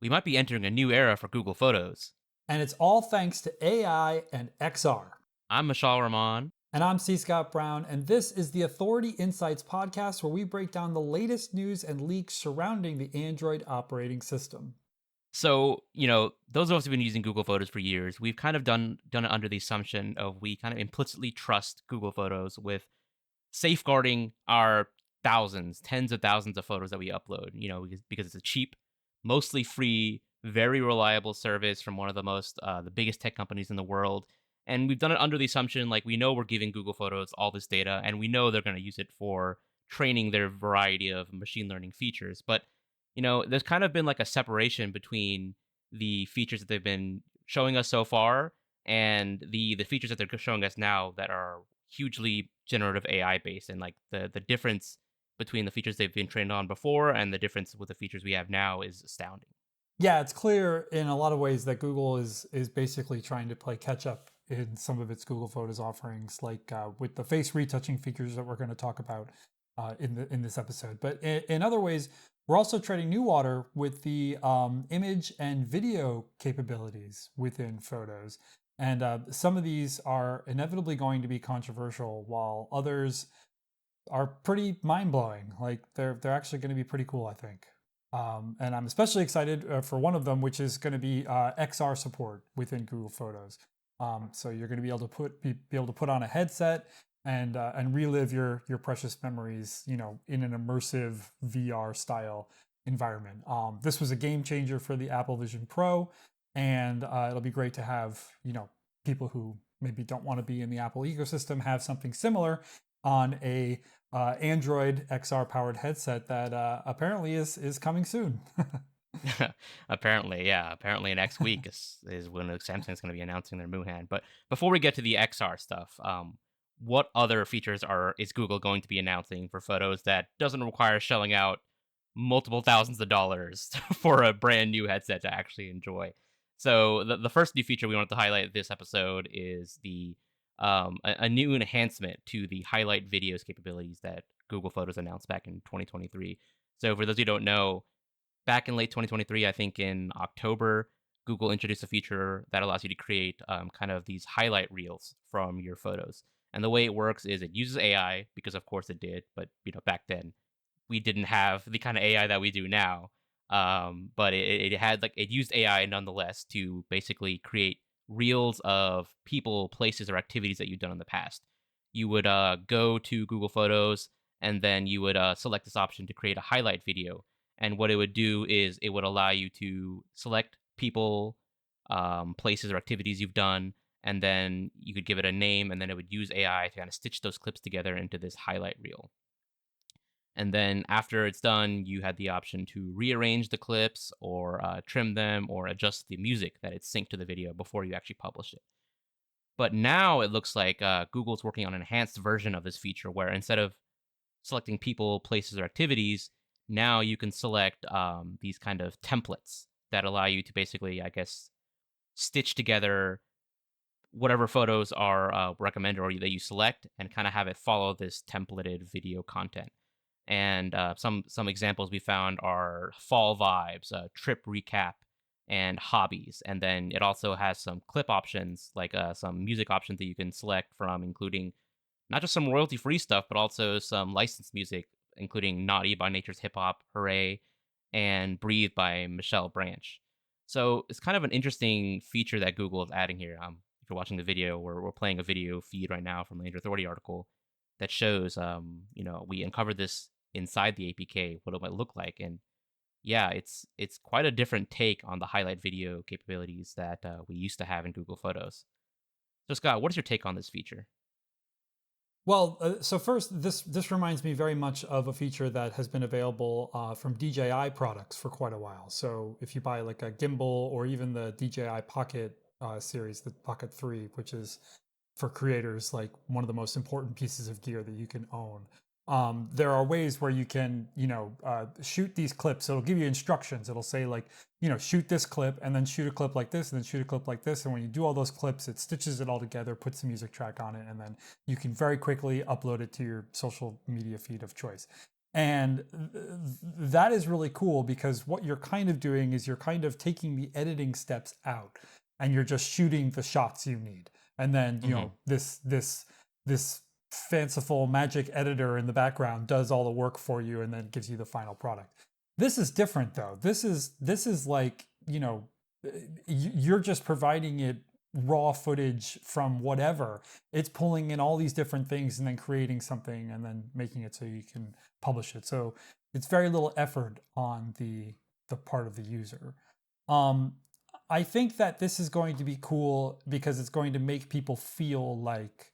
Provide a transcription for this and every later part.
We might be entering a new era for Google Photos. And it's all thanks to AI and XR. I'm Mishaal Rahman. And I'm C. Scott Brown, and this is the Authority Insights podcast where we break down the latest news and leaks surrounding the Android operating system. So, those of us who've been using Google Photos for years, we've kind of done it under the assumption of we kind of implicitly trust Google Photos with safeguarding our thousands, tens of thousands of photos that we upload, because it's a cheap, mostly free, very reliable service from one of the biggest tech companies in the world. And we've done it under the assumption, like, we know we're giving Google Photos all this data, and we know they're going to use it for training their variety of machine learning features. But, there's kind of been like a separation between the features that they've been showing us so far and the features that they're showing us now that are hugely generative AI based, and like the difference between the features they've been trained on before and the difference with the features we have now is astounding. Yeah, it's clear in a lot of ways that Google is basically trying to play catch up in some of its Google Photos offerings, like with the face retouching features that we're going to talk about in this episode. But in other ways, we're also treading new water with the image and video capabilities within Photos. And some of these are inevitably going to be controversial, while others are pretty mind blowing. Like they're actually going to be pretty cool, I think. And I'm especially excited for one of them, which is going to be XR support within Google Photos. So you're going to be able to be able to put on a headset and relive your precious memories, in an immersive VR style environment. This was a game changer for the Apple Vision Pro, and it'll be great to have people who maybe don't want to be in the Apple ecosystem have something similar on a Android XR powered headset that apparently is coming soon. Apparently, yeah. Apparently, next week is when Samsung's going to be announcing their Moohan. But before we get to the XR stuff, what other features is Google going to be announcing for Photos that doesn't require shelling out multiple thousands of dollars for a brand new headset to actually enjoy? So the first new feature we wanted to highlight this episode is a new enhancement to the highlight videos capabilities that Google Photos announced back in 2023. So for those who don't know, back in late 2023, I think in October, Google introduced a feature that allows you to create kind of these highlight reels from your photos. And the way it works is it uses AI, because of course it did, but back then we didn't have the kind of AI that we do now. But it used AI nonetheless to basically create reels of people, places, or activities that you've done in the past. You would go to Google Photos, and then you would select this option to create a highlight video. And what it would do is it would allow you to select people, places, or activities you've done, and then you could give it a name, and then it would use AI to kind of stitch those clips together into this highlight reel. And then after it's done, you had the option to rearrange the clips or trim them or adjust the music that it's synced to the video before you actually publish it. But now it looks like Google's working on an enhanced version of this feature where instead of selecting people, places, or activities, now you can select these kind of templates that allow you to basically, I guess, stitch together whatever photos are recommended or that you select and kind of have it follow this templated video content. And some examples we found are fall vibes, trip recap, and hobbies. And then it also has some clip options, like some music options that you can select from, including not just some royalty free stuff, but also some licensed music, including Naughty by Nature's Hip Hop, Hooray, and Breathe by Michelle Branch. So it's kind of an interesting feature that Google is adding here. If you're watching the video, we're playing a video feed right now from the Android Authority article that shows, we uncovered this inside the APK, what it might look like. And yeah, it's quite a different take on the highlight video capabilities that we used to have in Google Photos. So Scott, what is your take on this feature? Well, so first, this reminds me very much of a feature that has been available from DJI products for quite a while. So if you buy like a gimbal or even the DJI Pocket series, the Pocket 3, which is for creators like one of the most important pieces of gear that you can own. There are ways where you can, shoot these clips. It'll give you instructions. It'll say like, shoot this clip and then shoot a clip like this and then shoot a clip like this. And when you do all those clips, it stitches it all together, puts the music track on it, and then you can very quickly upload it to your social media feed of choice. And that is really cool because what you're kind of doing is you're kind of taking the editing steps out and you're just shooting the shots you need. And then, Hmm. this fanciful magic editor in the background does all the work for you and then gives you the final product. This is different though. This is like, you're just providing it raw footage from whatever. It's pulling in all these different things and then creating something and then making it so you can publish it. So it's very little effort on the part of the user. Um, I think that this is going to be cool because it's going to make people feel like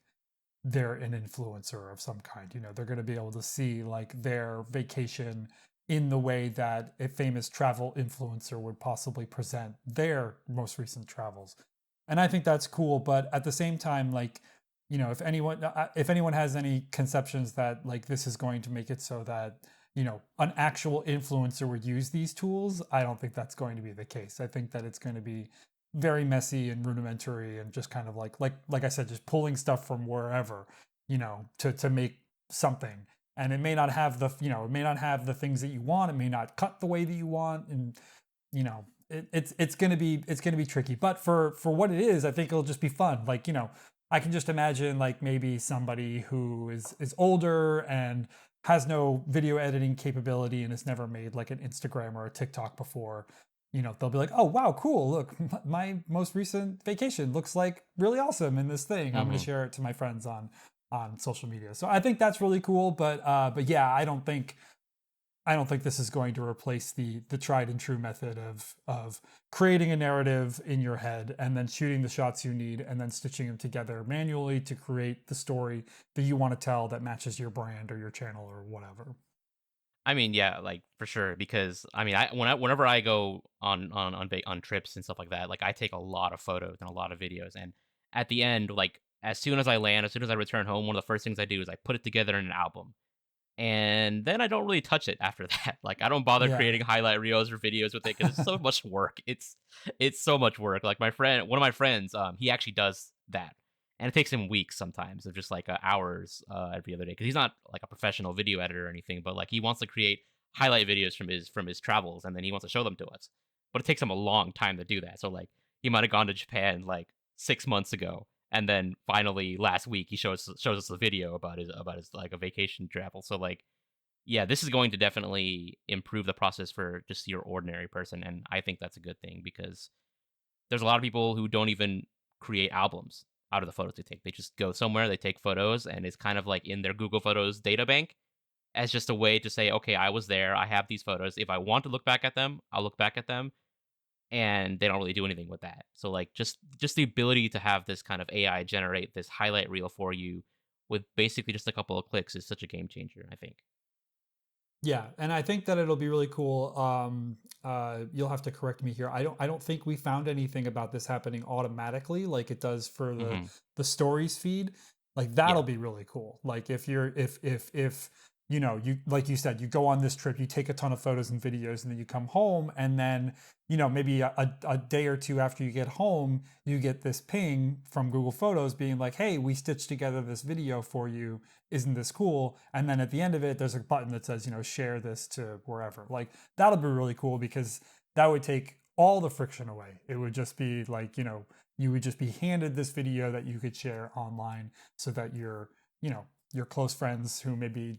they're an influencer of some kind. They're going to be able to see like their vacation in the way that a famous travel influencer would possibly present their most recent travels. And I think that's cool, but at the same time, like, if anyone has any conceptions that like this is going to make it so that an actual influencer would use these tools, I don't think that's going to be the case. I think that it's going to be very messy and rudimentary and just kind of like I said, just pulling stuff from wherever, to make something. And it may not have the things that you want. It may not cut the way that you want, and it's gonna be tricky. But for what it is, I think it'll just be fun. Like I can just imagine like maybe somebody who is older and has no video editing capability and has never made like an Instagram or a TikTok before. They'll be like, "Oh wow, cool! Look, my most recent vacation looks like really awesome in this thing. I'm going to Hmm. share it to my friends on social media." So I think that's really cool. But yeah, I don't think this is going to replace the tried and true method of creating a narrative in your head and then shooting the shots you need and then stitching them together manually to create the story that you want to tell that matches your brand or your channel or whatever. I mean, yeah, like for sure. Because I mean, whenever I go on trips and stuff like that, like I take a lot of photos and a lot of videos, and at the end, like as soon as I land, as soon as I return home, one of the first things I do is I put it together in an album, and then I don't really touch it after that. Like I don't bother Yeah. creating highlight reels or videos with it because it's so much work. It's so much work. Like one of my friends, he actually does that, and it takes him weeks sometimes of just like hours every other day because he's not like a professional video editor or anything, but like he wants to create highlight videos from his travels, and then he wants to show them to us. But it takes him a long time to do that. So like he might have gone to Japan like 6 months ago, and then finally last week he shows us a video about his like a vacation travel. So like yeah, this is going to definitely improve the process for just your ordinary person, and I think that's a good thing because there's a lot of people who don't even create albums out of the photos they take. They just go somewhere, they take photos, and it's kind of like in their Google Photos data bank as just a way to say, okay, I was there, I have these photos. If I want to look back at them, I'll look back at them, and they don't really do anything with that. So like just the ability to have this kind of AI generate this highlight reel for you with basically just a couple of clicks is such a game changer, I think. Yeah, and I think that it'll be really cool. You'll have to correct me here. I don't think we found anything about this happening automatically like it does for the Hmm. the stories feed. Like that'll Yeah. be really cool. Like if you like you said, you go on this trip, you take a ton of photos and videos, and then you come home, and then maybe a day or two after you get home, you get this ping from Google Photos being like, "Hey, we stitched together this video for you. Isn't this cool?" And then at the end of it, there's a button that says, share this to wherever. Like that'll be really cool because that would take all the friction away. It would just be like, you would just be handed this video that you could share online so that your close friends who maybe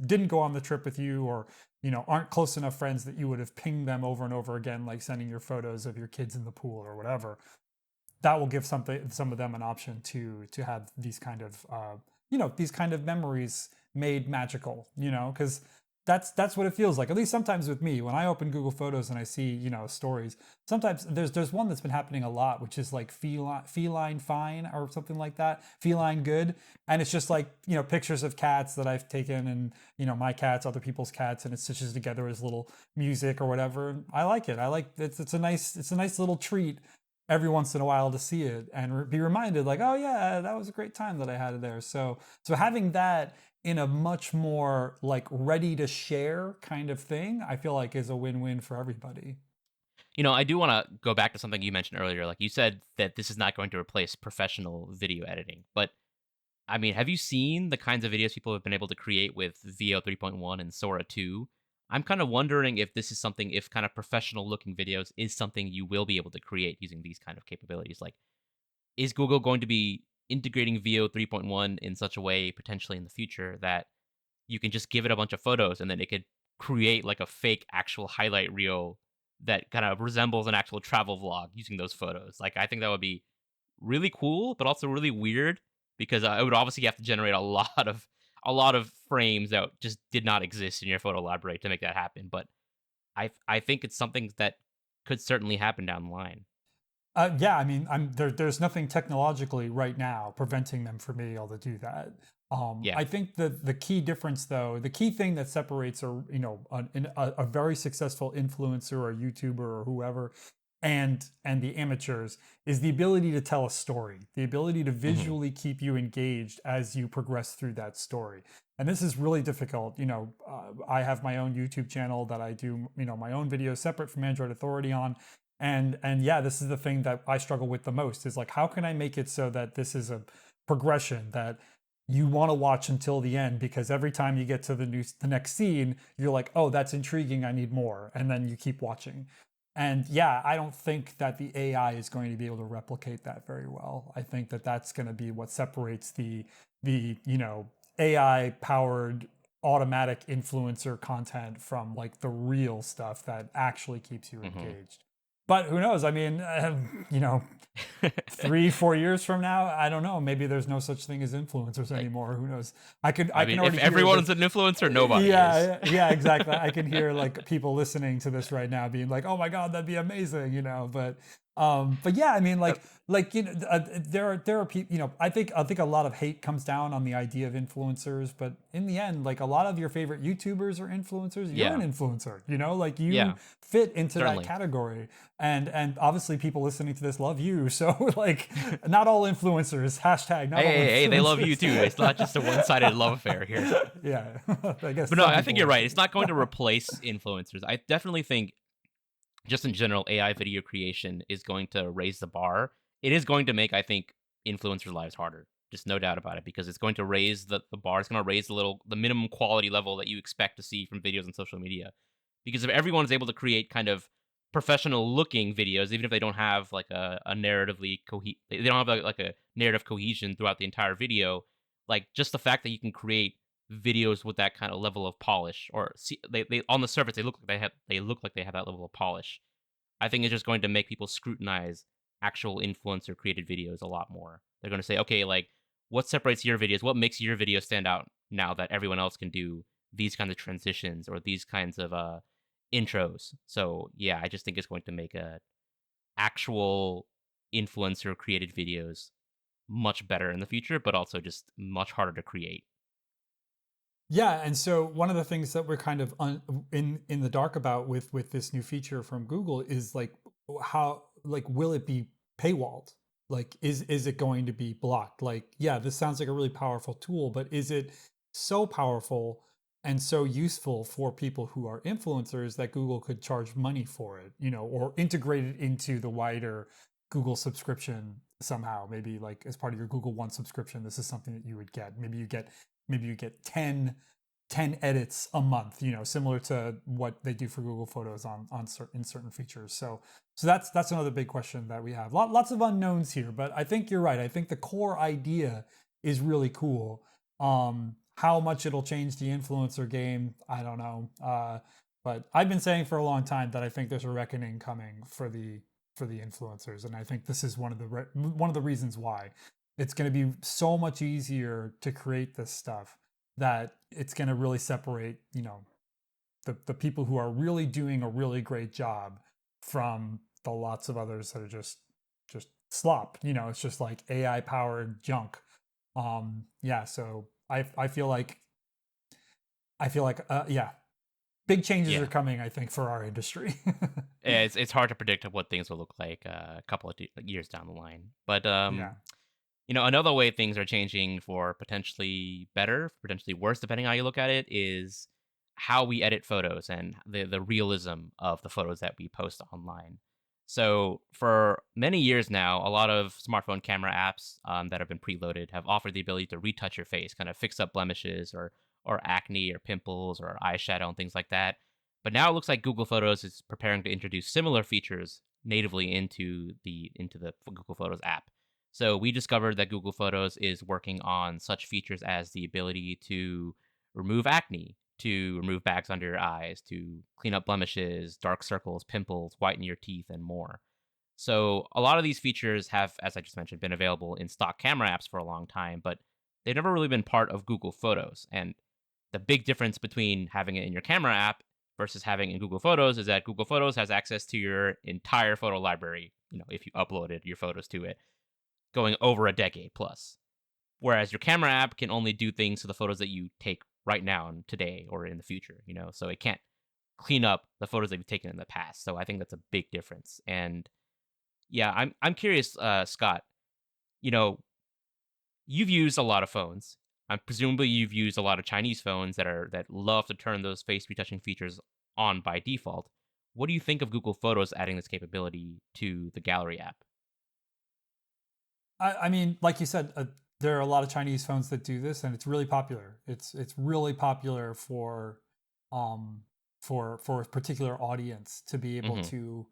didn't go on the trip with you or aren't close enough friends that you would have pinged them over and over again, like sending your photos of your kids in the pool or whatever. That will give some of them an option to have these kind of memories made magical, because that's what it feels like, at least sometimes with me when I open Google Photos and I see stories. Sometimes there's one that's been happening a lot, which is like feline fine or something like that, feline good. And it's just like pictures of cats that I've taken, and my cats, other people's cats, and it stitches together as little music or whatever. And I like it. I like it's a nice little treat every once in a while to see it and be reminded like, oh yeah, that was a great time that I had there. So having that in a much more like ready to share kind of thing, I feel like is a win-win for everybody. I do want to go back to something you mentioned earlier. Like you said that this is not going to replace professional video editing, but I mean, have you seen the kinds of videos people have been able to create with VO 3.1 and Sora 2? I'm kind of wondering if this is something, if kind of professional looking videos is something you will be able to create using these kind of capabilities. Like, is Google going to be integrating VO 3.1 in such a way potentially in the future that you can just give it a bunch of photos and then it could create like a fake actual highlight reel that kind of resembles an actual travel vlog using those photos? Like, I think that would be really cool, but also really weird because it would obviously have to generate a lot of frames that just did not exist in your photo library to make that happen. But I think it's something that could certainly happen down the line. Yeah, I mean, there's nothing technologically right now preventing them from being able to do that. Yeah. I think the key difference, though, the key thing that separates a very successful influencer or YouTuber or whoever and the amateurs is the ability to tell a story, the ability to Hmm. visually keep you engaged as you progress through that story. And this is really difficult. I have my own YouTube channel that I do, my own videos separate from Android Authority on. And yeah, this is the thing that I struggle with the most is like, how can I make it so that this is a progression that you want to watch until the end? Because every time you get to the next scene, you're like, oh, that's intriguing, I need more, and then you keep watching. And yeah, I don't think that the AI is going to be able to replicate that very well. I think that that's going to be what separates the AI powered automatic influencer content from like the real stuff that actually keeps you Hmm. engaged. But who knows? I mean, 3, 4 years from now, I don't know. Maybe there's no such thing as influencers Like, anymore. Who knows? I I can mean, if already hear the everyone's an influencer, nobody is. yeah, yeah, exactly. I can hear like people listening to this right now being like, "Oh my God, that'd be amazing," but yeah, I mean, Uh, there are people, I think a lot of hate comes down on the idea of influencers, but in the end, like a lot of your favorite YouTubers are influencers. You're an yeah, influencer, like you yeah, fit into that certainly. category, and obviously people listening to this love you, so like, not all influencers. Hashtag not Hey, all hey, hey, they love you influencers. too. It's not just a one-sided love affair here. Yeah, I guess But no, some I think people you're love right. It's you. not going to replace influencers. I definitely think, just in general, AI video creation is going to raise the bar. It is going to make, I think, influencers' lives harder. Just no doubt about it, because it's going to raise the bar. It's going to raise the minimum quality level that you expect to see from videos on social media. Because if everyone is able to create kind of professional looking videos, even if they don't have like a narratively they don't have like a narrative cohesion throughout the entire video, like just the fact that you can create videos with that kind of level of polish, or see, they on the surface they look like they have that level of polish. I think it's just going to make people scrutinize actual influencer created videos a lot more. They're going to say, okay, like, what separates your videos? What makes your video stand out now that everyone else can do these kinds of transitions or these kinds of intros? So yeah, I just think it's going to make actual influencer created videos much better in the future, but also just much harder to create. Yeah, and so one of the things that we're kind of in the dark about with this new feature from Google is like, how, like, will it be paywalled? Like, is it going to be blocked? Like, yeah, this sounds like a really powerful tool, but is it so powerful and so useful for people who are influencers that Google could charge money for it, or integrate it into the wider Google subscription somehow? Maybe like as part of your Google One subscription, this is something that you would get. Maybe you get 10 edits a month, similar to what they do for Google Photos in certain features. So that's another big question that we have. Lots of unknowns here, but I think you're right. I think the core idea is really cool. How much it'll change the influencer game, I don't know. But I've been saying for a long time that I think there's a reckoning coming for the influencers, and I think this is one of the reasons why it's going to be so much easier to create this stuff, that it's going to really separate, the people who are really doing a really great job from the lots of others that are just slop. It's just like AI powered junk. Yeah, so I feel like yeah, big changes are Yeah. coming, I think, for our industry. It's hard to predict what things will look like a couple of years down the line. But Yeah. another way things are changing for potentially better, potentially worse, depending on how you look at it, is how we edit photos and the realism of the photos that we post online. So for many years now, a lot of smartphone camera apps that have been preloaded have offered the ability to retouch your face, kind of fix up blemishes or acne or pimples or eyeshadow and things like that. But now it looks like Google Photos is preparing to introduce similar features natively into the Google Photos app. So we discovered that Google Photos is working on such features as the ability to remove acne, to remove bags under your eyes, to clean up blemishes, dark circles, pimples, whiten your teeth, and more. So, a lot of these features have, as I just mentioned, been available in stock camera apps for a long time, but they've never really been part of Google Photos. And the big difference between having it in your camera app versus having it in Google Photos is that Google Photos has access to your entire photo library, if you uploaded your photos to it, going over a decade plus. Whereas your camera app can only do things to the photos that you take right now and today or in the future. So it can't clean up the photos that you've taken in the past. So I think that's a big difference. And yeah, I'm curious, Scott. You know, you've used a lot of phones. Presumably you've used a lot of Chinese phones that love to turn those face retouching features on by default. What do you think of Google Photos adding this capability to the Gallery app? I mean, like you said, there are a lot of Chinese phones that do this, and it's really popular. It's really popular um for a particular audience to be able Hmm. to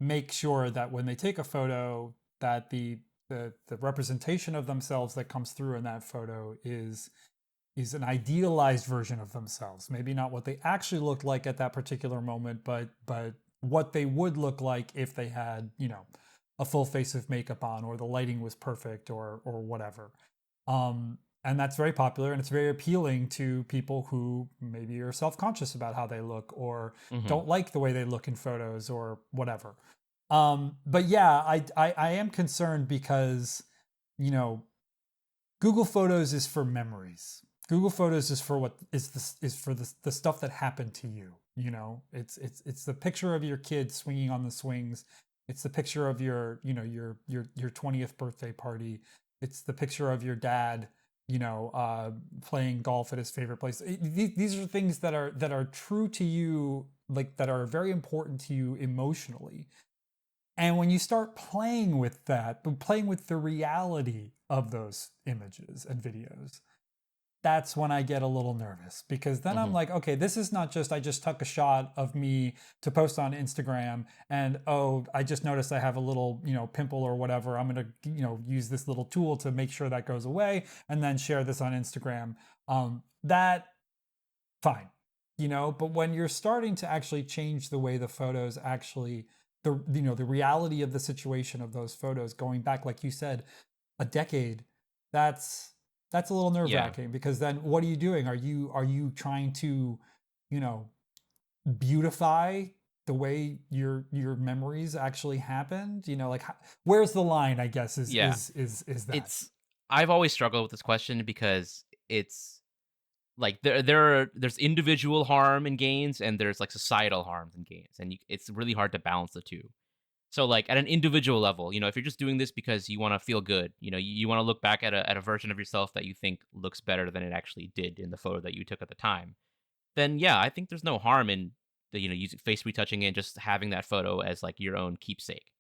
make sure that when they take a photo, that the representation of themselves that comes through in that photo is an idealized version of themselves. Maybe not what they actually looked like at that particular moment, but what they would look like if they had, a full face of makeup on, or the lighting was perfect, or whatever. And that's very popular, and it's very appealing to people who maybe are self-conscious about how they look, or Hmm. don't like the way they look in photos, or whatever. But yeah, I am concerned because, you know, Google Photos is for memories. Google Photos is for what is for the stuff that happened to you. It's the picture of your kid swinging on the swings. It's the picture of your 20th birthday party. It's the picture of your dad, playing golf at his favorite place. These are things that are true to you, like that are very important to you emotionally. And when you start playing with that, but playing with the reality of those images and videos, that's when I get a little nervous, because then I'm Hmm. like, okay, this is not just I just took a shot of me to post on Instagram, and oh, I just noticed I have a little, pimple or whatever. I'm going to, use this little tool to make sure that goes away and then share this on Instagram. That fine, but when you're starting to actually change the way the photos actually, the reality of the situation of those photos going back, like you said, a decade, that's that's a little nerve Yeah. wracking, because then what are you doing? Are you trying to, you know beautify the way your memories actually happened? Like, where's the line, I guess, is Yeah. is is is that. It's I've always struggled with this question because it's like there's individual harm in gains and there's like societal harms in gains, and it's really hard to balance the two. So like at an individual level, if you're just doing this because you want to feel good, you want to look back at a version of yourself that you think looks better than it actually did in the photo that you took at the time, then yeah, I think there's no harm in using face retouching and just having that photo as like your own keepsake.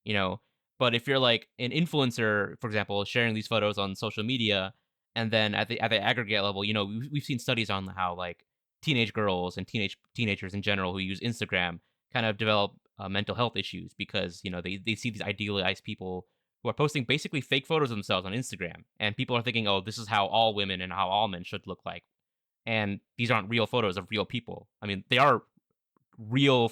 You know, but if you're like an influencer, for example, sharing these photos on social media, and then at the aggregate level, we've seen studies on how like teenage girls and teenagers in general who use Instagram kind of develop mental health issues because they see these idealized people who are posting basically fake photos of themselves on Instagram, and people are thinking, oh, this is how all women and how all men should look like, and these aren't real photos of real people. I mean, they are real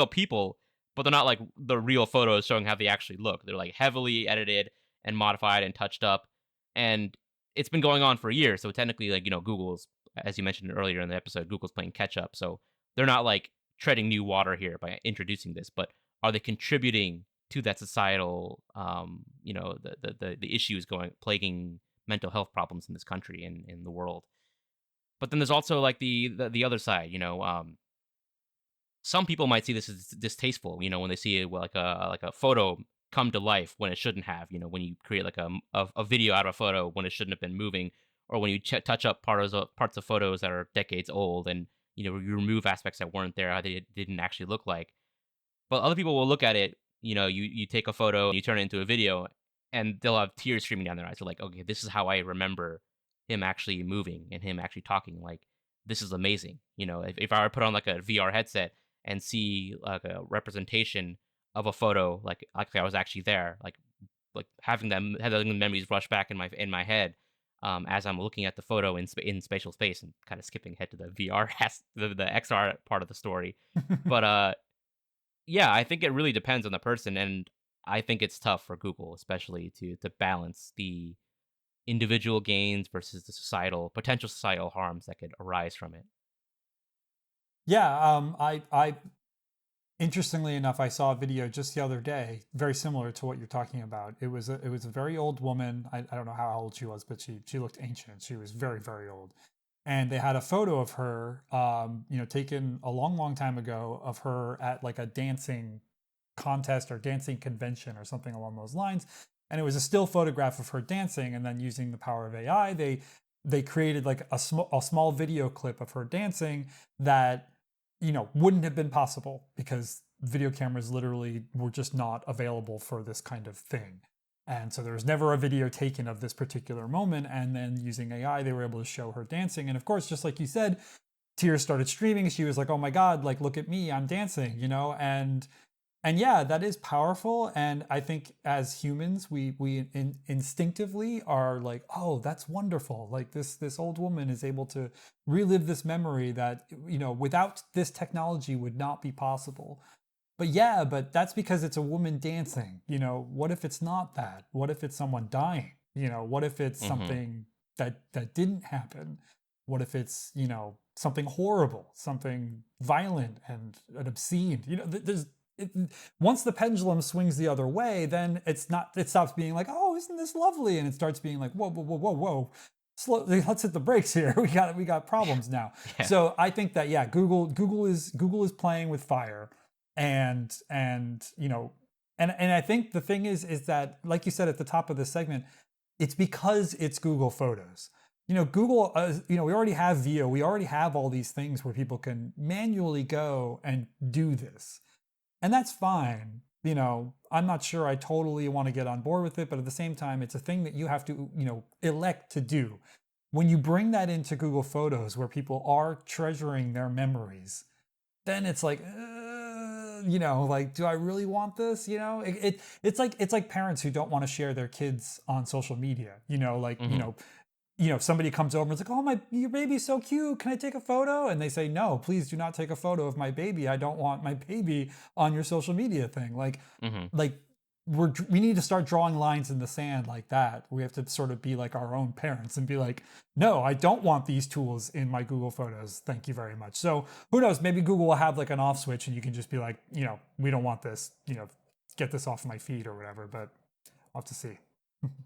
people, but they're not like the real photos showing how they actually look. They're like heavily edited and modified and touched up, and it's been going on for years. So technically, like Google's, as you mentioned earlier in the episode, Google's playing catch up. So they're not like treading new water here by introducing this, but are they contributing to that societal, the issues going plaguing mental health problems in this country and in the world? But then there's also like the other side, some people might see this as distasteful, when they see like a photo come to life when it shouldn't have, when you create like a video out of a photo when it shouldn't have been moving, or when you touch up parts of photos that are decades old, and you remove aspects that weren't there, how they didn't actually look like. But other people will look at it you take a photo and you turn it into a video, and they'll have tears streaming down their eyes. They're like, okay, this is how I remember him actually moving and him actually talking. Like, this is amazing. If I were to put on like a VR headset and see like a representation of a photo, like I was actually there, like having the memories rush back in my head, as I'm looking at the photo in spatial space and kind of skipping ahead to the VR the XR part of the story. But yeah, I think it really depends on the person, and I think it's tough for Google, especially to balance the individual gains versus the potential societal harms that could arise from it. Yeah, I interestingly enough, I saw a video just the other day, very similar to what you're talking about. It was a very old woman. I don't know how old she was, but she looked ancient. She was very, very old. And they had a photo of her, taken a long, long time ago, of her at like a dancing contest or dancing convention or something along those lines. And it was a still photograph of her dancing, and then using the power of AI, they created like a small video clip of her dancing that wouldn't have been possible because video cameras literally were just not available for this kind of thing. And so there was never a video taken of this particular moment. And then using AI, they were able to show her dancing. And of course, just like you said, tears started streaming. She was like, "Oh my God, like, look at me, I'm dancing," and yeah, that is powerful. And I think as humans, we instinctively are like, "Oh, that's wonderful. Like, this old woman is able to relive this memory that without this technology would not be possible." But yeah, but that's because it's a woman dancing. What if it's not that? What if it's someone dying? What if it's Hmm. something that didn't happen? What if it's something horrible, something violent and obscene? There's it, once the pendulum swings the other way, then it stops being like, "Oh, isn't this lovely?" And it starts being like, "Whoa, whoa, whoa, whoa, whoa. Slow, let's hit the brakes here. We got problems now." Yeah. So I think that, yeah, Google is playing with fire. And I think the thing is that, like you said at the top of this segment, it's because it's Google Photos. Google, we already have Veo, we already have all these things where people can manually go and do this, and that's fine. I'm not sure I totally want to get on board with it, but at the same time, it's a thing that you have to elect to do. When you bring that into Google Photos, where people are treasuring their memories, then it's like, like, do I really want this? It's like parents who don't want to share their kids on social media. Hmm. If somebody comes over and is like, "Oh, your baby's so cute. Can I take a photo?" And they say, "No, please do not take a photo of my baby. I don't want my baby on your social media thing." Hmm. Like we need to start drawing lines in the sand like that. We have to sort of be like our own parents and be like, "No, I don't want these tools in my Google Photos. Thank you very much." So who knows? Maybe Google will have like an off switch, and you can just be like, "We don't want this. Get this off my feed or whatever." But I'll have to see.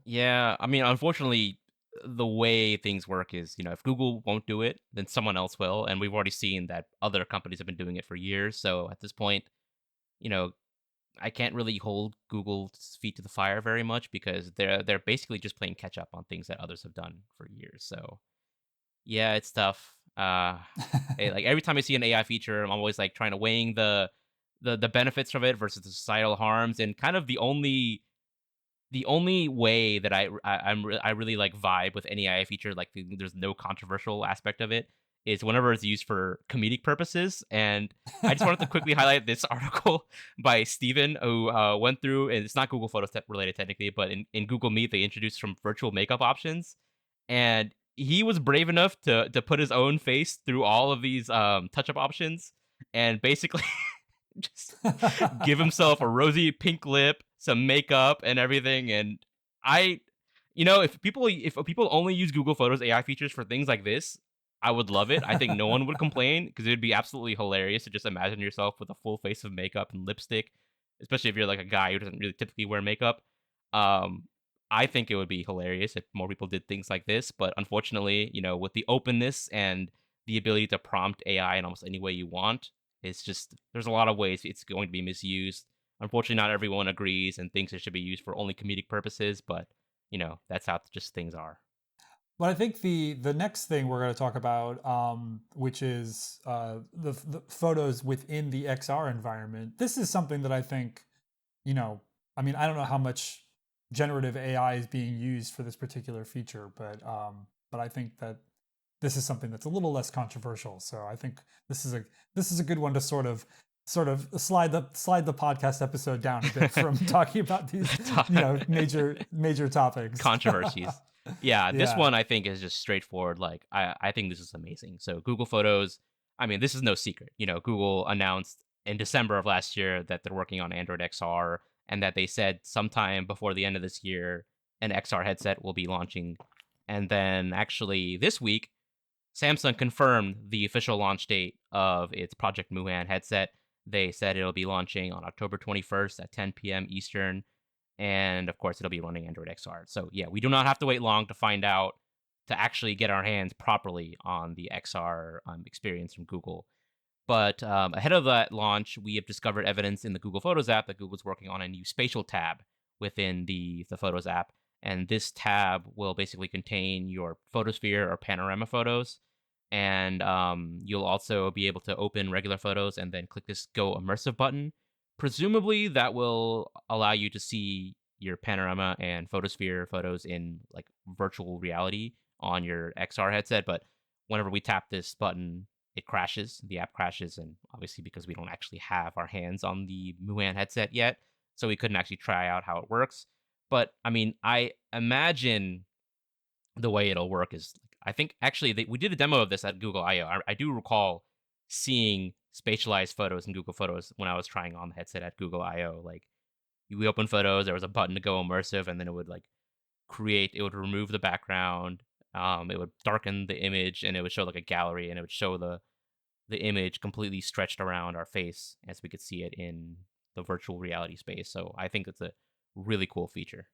Yeah, I mean, unfortunately, the way things work is, if Google won't do it, then someone else will, and we've already seen that other companies have been doing it for years. So at this point, you know, I can't really hold Google's feet to the fire very much because they're basically just playing catch up on things that others have done for years. So yeah, it's tough. Like every time I see an AI feature, I'm always like trying to weighing the benefits from it versus the societal harms, and kind of the only way that I really like vibe with any AI feature, like there's no controversial aspect of it, is whenever it's used for comedic purposes. And I just wanted to quickly highlight this article by Steven, who went through, and it's not Google Photos related technically, but in Google Meet they introduced some virtual makeup options, and he was brave enough to put his own face through all of these touch up options, and basically just give himself a rosy pink lip, some makeup, and everything. And I, if people only use Google Photos AI features for things like this, I would love it. I think no one would complain because it'd be absolutely hilarious to just imagine yourself with a full face of makeup and lipstick, especially if you're like a guy who doesn't really typically wear makeup. Um, I think it would be hilarious if more people did things like this. But unfortunately, with the openness and the ability to prompt AI in almost any way you want, it's just there's a lot of ways it's going to be misused. Unfortunately, not everyone agrees and thinks it should be used for only comedic purposes, but that's how just things are. But I think the next thing we're going to talk about, which is the photos within the XR environment. This is something that I think you know, I mean, I don't know how much generative AI is being used for this particular feature, but I think that this is something that's a little less controversial. So I think this is a good one to sort of slide the podcast episode down a bit from talking about these, major topics. Controversies. Yeah, this Yeah. one I think is just straightforward. Like, I think this is amazing. So Google Photos, I mean, this is no secret. Google announced in December of last year that they're working on Android XR, and that they said sometime before the end of this year, an XR headset will be launching. And then actually this week, Samsung confirmed the official launch date of its Project Muhan headset. They said it'll be launching on October 21st at 10 p.m. Eastern. And of course, it'll be running Android XR. So, yeah, we do not have to wait long to find out, to actually get our hands properly on the XR experience from Google. But ahead of that launch, we have discovered evidence in the Google Photos app that Google's working on a new spatial tab within the Photos app. And this tab will basically contain your photosphere or panorama photos. And you'll also be able to open regular photos and then click this Go Immersive button. Presumably, that will allow you to see your panorama and photosphere photos in like virtual reality on your XR headset. But whenever we tap this button, it crashes. The app crashes, and obviously because we don't actually have our hands on the Muan headset yet, so we couldn't actually try out how it works. But I mean, I imagine the way it'll work is, I think actually we did a demo of this at Google I/O. I do recall seeing spatialized photos in Google Photos when I was trying on the headset at Google I/O. Like, we open photos, there was a button to go immersive, and then it would like it would remove the background. It would darken the image, and it would show like a gallery, and it would show the image completely stretched around our face as we could see it in the virtual reality space. So I think it's a really cool feature.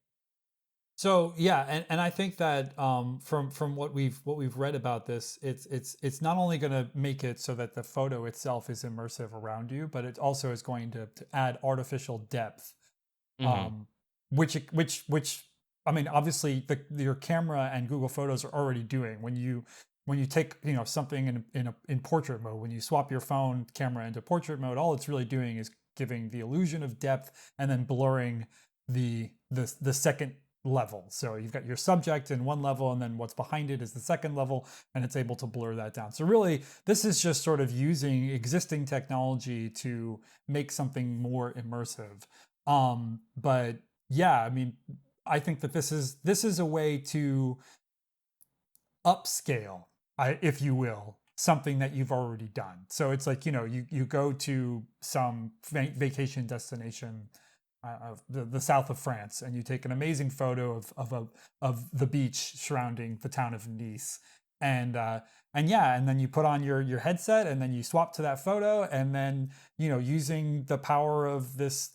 So yeah, and I think that from what we've read about this, it's not only going to make it so that the photo itself is immersive around you, but it also is going to add artificial depth, Hmm. um, which I mean, obviously your camera and Google Photos are already doing when you take something in portrait mode, when you swap your phone camera into portrait mode, all it's really doing is giving the illusion of depth and then blurring the second level. So you've got your subject in one level, and then what's behind it is the second level, and it's able to blur that down. So really, this is just sort of using existing technology to make something more immersive. But yeah, I mean, I think that this is a way to upscale, if you will, something that you've already done. So it's like, you go to some vacation destination of the south of France, and you take an amazing photo of the beach surrounding the town of Nice, and yeah, and then you put on your headset, and then you swap to that photo, and then using the power of this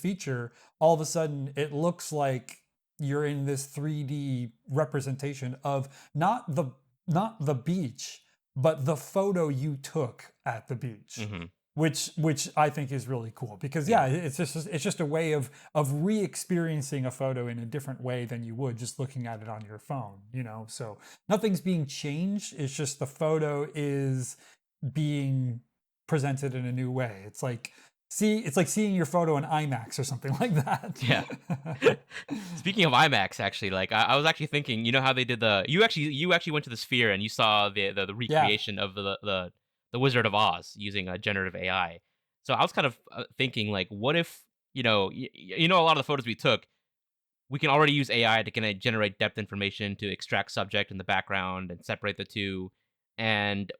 feature, all of a sudden it looks like you're in this 3D representation of not the beach, but the photo you took at the beach, Hmm. which I think is really cool, because Yeah. yeah, it's just a way of re-experiencing a photo in a different way than you would just looking at it on your phone. So nothing's being changed. It's just the photo is being presented in a new way. It's like seeing your photo in IMAX or something like that. Yeah. Speaking of IMAX, actually, like I was actually thinking, how they did you actually went to the Sphere and you saw the Yeah. recreation of the Wizard of Oz using a generative AI. So I was kind of thinking, like, what if a lot of the photos we took, we can already use AI to kind of generate depth information to extract subject in the background and separate the two. And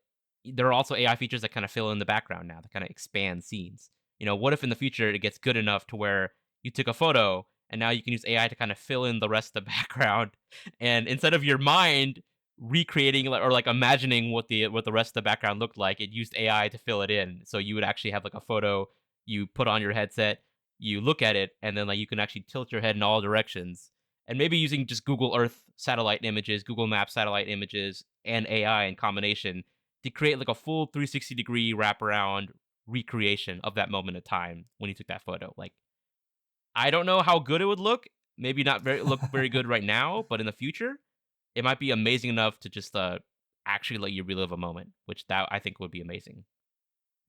there are also AI features that kind of fill in the background now, that kind of expand scenes. What if in the future it gets good enough to where you took a photo and now you can use AI to kind of fill in the rest of the background, and instead of your mind recreating or like imagining what the rest of the background looked like, it used AI to fill it in. So you would actually have like a photo you put on your headset, you look at it, and then like you can actually tilt your head in all directions. And maybe using just Google Earth satellite images, Google Maps satellite images, and AI in combination to create like a full 360-degree wraparound recreation of that moment of time when you took that photo. Like, I don't know how good it would look. Maybe not look very good right now, but in the future, it might be amazing enough to just actually let you relive a moment, which that I think would be amazing.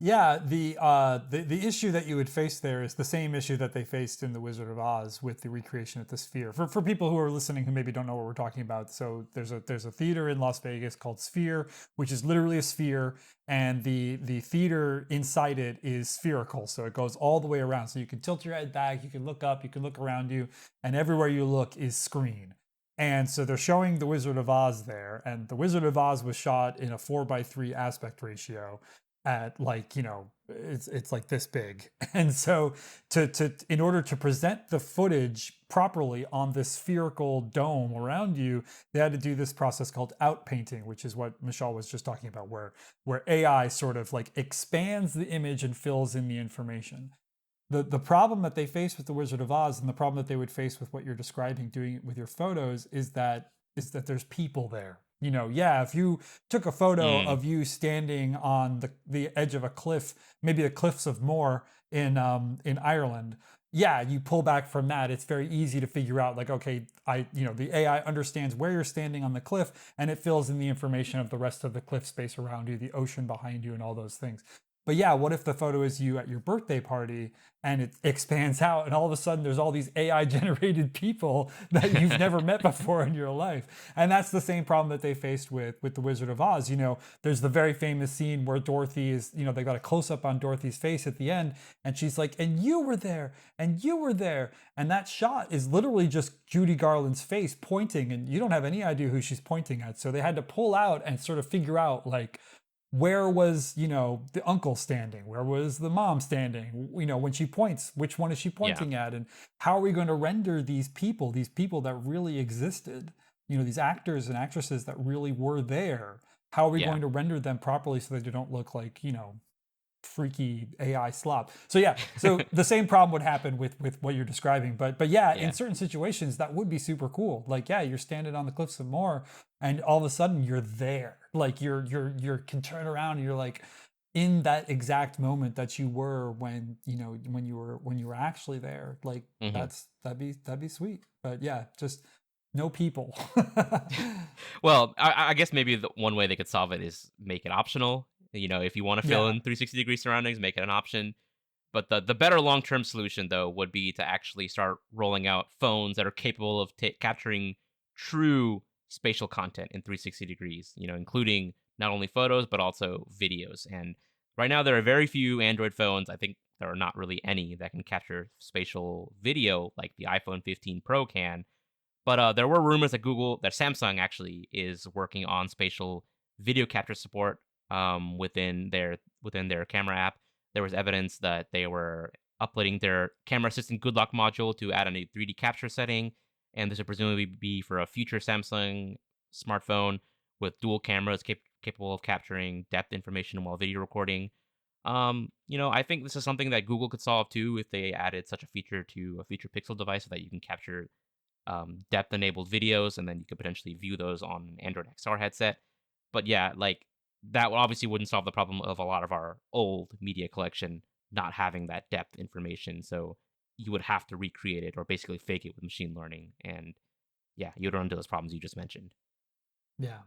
Yeah, the issue that you would face there is the same issue that they faced in The Wizard of Oz with the recreation of the Sphere. For people who are listening who maybe don't know what we're talking about, so there's a theater in Las Vegas called Sphere, which is literally a sphere, and the theater inside it is spherical, so it goes all the way around. So you can tilt your head back, you can look up, you can look around you, and everywhere you look is screen. And so they're showing The Wizard of Oz there, and The Wizard of Oz was shot in a 4:3 aspect ratio at like, it's like this big. And so to in order to present the footage properly on this spherical dome around you, they had to do this process called outpainting, which is what Mishaal was just talking about, where AI sort of like expands the image and fills in the information. The problem that they face with The Wizard of Oz, and the problem that they would face with what you're describing doing it with your photos, is that there's people there. Yeah, if you took a photo Mm, of you standing on the edge of a cliff, maybe the cliffs of Moher in Ireland, yeah, you pull back from that, it's very easy to figure out, like, okay, the AI understands where you're standing on the cliff, and it fills in the information of the rest of the cliff space around you, the ocean behind you, and all those things. But yeah, what if the photo is you at your birthday party and it expands out, and all of a sudden there's all these AI generated people that you've never met before in your life? And that's the same problem that they faced with The Wizard of Oz. There's the very famous scene where Dorothy is, they got a close up on Dorothy's face at the end, and she's like, and you were there, and you were there. And that shot is literally just Judy Garland's face pointing, and you don't have any idea who she's pointing at. So they had to pull out and sort of figure out, like, where was the uncle standing, where was the mom standing, when she points, which one is she yeah, pointing at, and how are we going to render these people that really existed, these actors and actresses that really were there, how are we yeah, going to render them properly so that they don't look like freaky AI slop. So yeah, so the same problem would happen with what you're describing. But yeah, in yeah, certain situations that would be super cool. Like, yeah, you're standing on the cliffs of Moher, and all of a sudden you're there. Like you can turn around and you're like in that exact moment that you were when you were actually there. Like, hmm that'd be sweet. But yeah, just no people. Well, I guess maybe the one way they could solve it is make it optional. If you want to fill Yeah. in 360-degree surroundings, make it an option. But the better long term solution, though, would be to actually start rolling out phones that are capable of capturing true spatial content in 360 degrees, including not only photos, but also videos. And right now, there are very few Android phones. I think there are not really any that can capture spatial video like the iPhone 15 Pro can. But there were rumors that Samsung actually is working on spatial video capture support within their camera app. There was evidence that they were uploading their camera assistant good luck module to add a new 3D capture setting, and this would presumably be for a future Samsung smartphone with dual cameras capable of capturing depth information while video recording. I think this is something that Google could solve too if they added such a feature to a future Pixel device so that you can capture depth enabled videos, and then you could potentially view those on an Android XR headset. But yeah, like that obviously wouldn't solve the problem of a lot of our old media collection not having that depth information. So you would have to recreate it or basically fake it with machine learning. And yeah, you'd run into those problems you just mentioned. Yeah.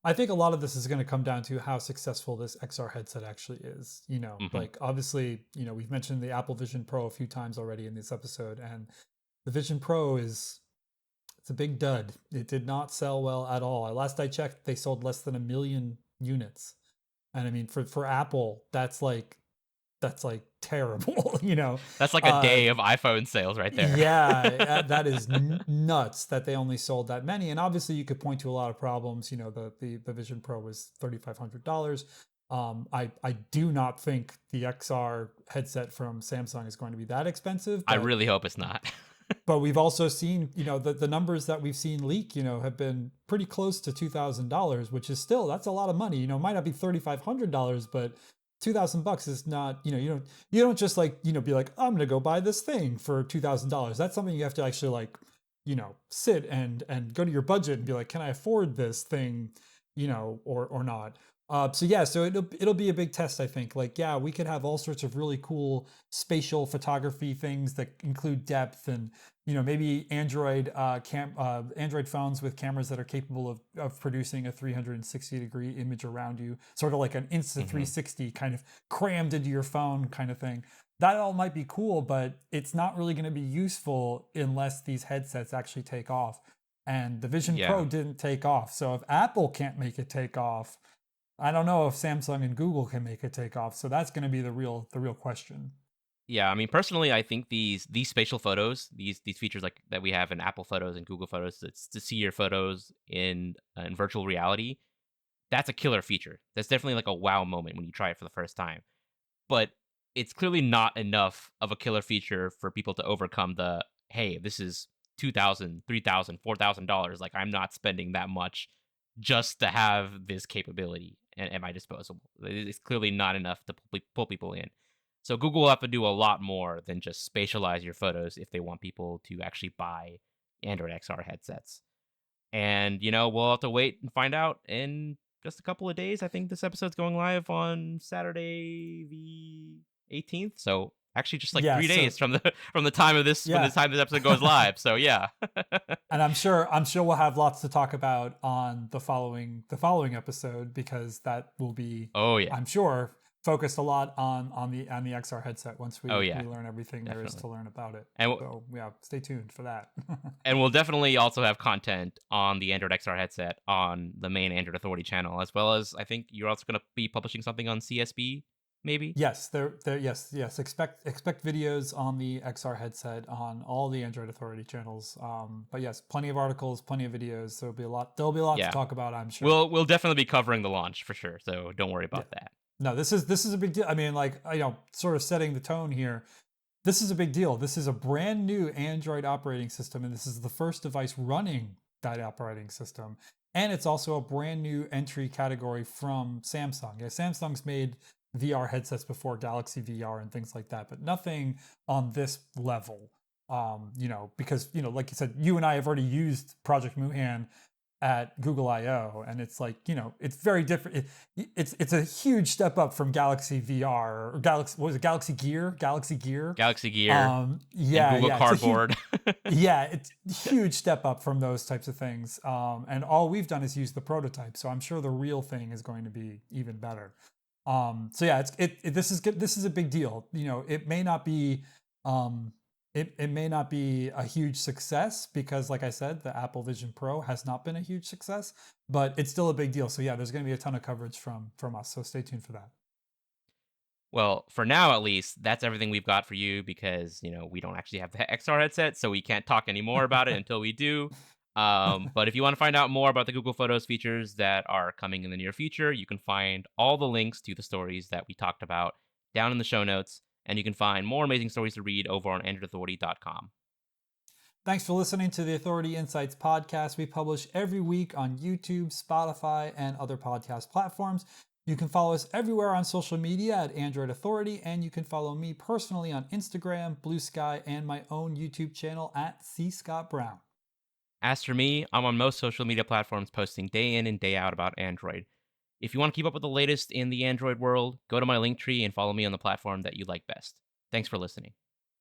I think a lot of this is going to come down to how successful this XR headset actually is. Hmm Like, obviously, we've mentioned the Apple Vision Pro a few times already in this episode, and the Vision Pro it's a big dud. It did not sell well at all. Last I checked, they sold less than 1 million units. And I mean, for Apple, that's like terrible, That's like a Uh day of iPhone sales right there. yeah, that is nuts that they only sold that many. And obviously, you could point to a lot of problems. The Vision Pro was $3,500. I do not think the XR headset from Samsung is going to be that expensive, I but really hope it's not. we've also seen, the numbers that we've seen leak, have been pretty close to $2,000, which is still, that's a lot of money. It might not be $3,500, but $2,000 is not, you don't just like, be like, I'm gonna go buy this thing for $2,000. That's something you have to actually like, sit and go to your budget and be like, can I afford this thing, or not? So yeah, so it'll be a big test, I think. Like, yeah, we could have all sorts of really cool spatial photography things that include depth, and maybe Android phones with cameras that are capable of producing a 360-degree image around you, sort of like an Insta Hmm. 360 kind of crammed into your phone kind of thing. That all might be cool, but it's not really going to be useful unless these headsets actually take off. And the Vision Yeah. Pro didn't take off. So if Apple can't make it take off, I don't know if Samsung and Google can make it take off. So that's going to be the real question. Yeah, I mean, personally, I think these spatial photos, these features like that we have in Apple Photos and Google Photos, it's to see your photos in virtual reality. That's a killer feature. That's definitely like a wow moment when you try it for the first time. But it's clearly not enough of a killer feature for people to overcome the hey, this is $2,000, $3,000, $4,000. Like I'm not spending that much just to have this capability at my disposal. It's clearly not enough to pull people in. So Google will have to do a lot more than just spatialize your photos if they want people to actually buy Android XR headsets. And, we'll have to wait and find out in just a couple of days. I think this episode's going live on Saturday the 18th. So actually just like Yeah. 3 days So from the from the time of this when the yeah. time this episode goes live. So yeah. And I'm sure we'll have lots to talk about on the following episode, because that will be, Oh yeah. I'm sure, focused a lot on the XR headset once Oh we yeah. learn everything there is Definitely. to learn about it. And So yeah, stay tuned for that. and we'll definitely also have content on the Android XR headset on the main Android Authority channel, as well as I think you're also going to be publishing something on CSB, maybe. Yes, yes. Expect videos on the XR headset on all the Android Authority channels. But yes, plenty of articles, plenty of videos. There'll be a lot to Yeah, talk about, I'm sure. we'll definitely be covering the launch for sure. So don't worry Yeah. about that. No, this is a big deal. I mean, like, sort of setting the tone here. This is a big deal. This is a brand new Android operating system, and this is the first device running that operating system. And it's also a brand new entry category from Samsung. Yeah, Samsung's made VR headsets before, Galaxy VR and things like that, but nothing on this level. Because like you said, you and I have already used Project Muhan at Google I/O, and it's like, it's very different. It's a huge step up from Galaxy VR, or Galaxy, what was it, Galaxy Gear, Galaxy Gear. Galaxy Gear and Yeah, Google yeah, it's a huge, Cardboard. yeah, it's a huge step up from those types of things. And all we've done is use the prototype, so I'm sure the real thing is going to be even better. So yeah, this is good. This is a big deal. It may not be, it may not be a huge success, because, like I said, the Apple Vision Pro has not been a huge success, but it's still a big deal. So yeah, there's going to be a ton of coverage from us. So stay tuned for that. Well, for now at least, that's everything we've got for you because, we don't actually have the XR headset, so we can't talk any more about it until we do. But if you want to find out more about the Google Photos features that are coming in the near future, you can find all the links to the stories that we talked about down in the show notes, and you can find more amazing stories to read over on androidauthority.com. Thanks for listening to the Authority Insights podcast. We publish every week on YouTube, Spotify, and other podcast platforms. You can follow us everywhere on social media at Android Authority, and you can follow me personally on Instagram, Blue Sky, and my own YouTube channel at C. Scott Brown. As for me, I'm on most social media platforms posting day in and day out about Android. If you want to keep up with the latest in the Android world, go to my link tree and follow me on the platform that you like best. Thanks for listening.